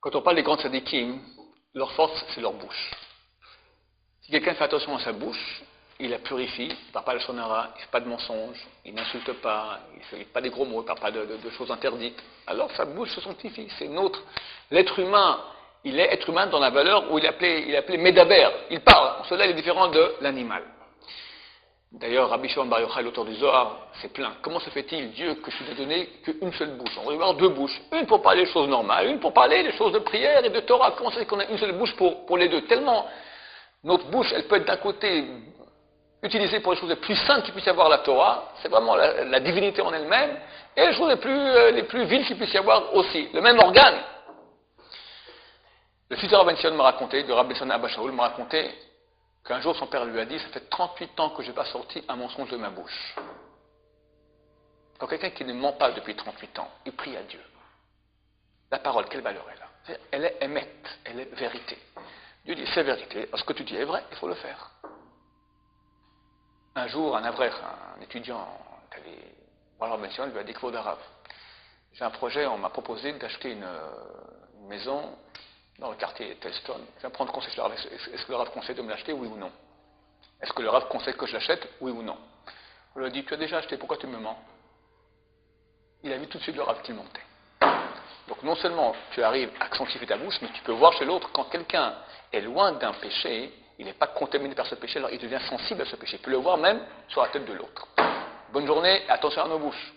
Quand on parle des grands tzadikim, leur force, c'est leur bouche. Si quelqu'un fait attention à sa bouche, il la purifie, il ne parle pas de sonara, il ne fait pas de mensonges, il n'insulte pas, il ne fait pas des gros mots, il ne parle pas de choses interdites, alors sa bouche se sanctifie, c'est nôtre. L'être humain, il est être humain dans la valeur où il est appelé Médaber, il parle, en cela il est différent de l'animal. D'ailleurs, Rabbi Shimon Bar Yochai, l'auteur du Zohar, s'est plaint. Comment se fait-il, Dieu, que je ne t'ai donné qu'une seule bouche? On va y avoir deux bouches. Une pour parler des choses normales, une pour parler des choses de prière et de Torah. Comment ça fait qu'on a une seule bouche pour les deux? Tellement, notre bouche, elle peut être d'un côté utilisée pour les choses les plus saintes qu'il puisse y avoir la Torah, c'est vraiment la divinité en elle-même, et les choses les plus viles qu'il puisse y avoir aussi. Le même organe. Le fils de Rabbi Sion m'a raconté, de Rabbi Sana Abba Shaul m'a raconté, qu'un jour son père lui a dit, ça fait 38 ans que je n'ai pas sorti un mensonge de ma bouche. Quand quelqu'un qui ne ment pas depuis 38 ans, il prie à Dieu. La parole, quelle valeur elle a? Elle est émette, elle est vérité. Dieu dit, c'est vérité, ce que tu dis est vrai, il faut le faire. Un jour, un avraire, un étudiant, alors Bension lui a dit, Kvod Arav, j'ai un projet, on m'a proposé d'acheter une maison dans le quartier Telston. Je vais prendre conseil sur le Rav. Est-ce que le Rav conseille de me l'acheter, oui ou non? Est-ce que le Rav conseille que je l'achète, oui ou non? On lui a dit, tu as déjà acheté, pourquoi tu me mens? Il a vu tout de suite le Rav qui montait. Donc non seulement tu arrives à sanctifier ta bouche, mais tu peux voir chez l'autre, quand quelqu'un est loin d'un péché, il n'est pas contaminé par ce péché, alors il devient sensible à ce péché. Tu peux le voir même sur la tête de l'autre. Bonne journée, attention à nos bouches.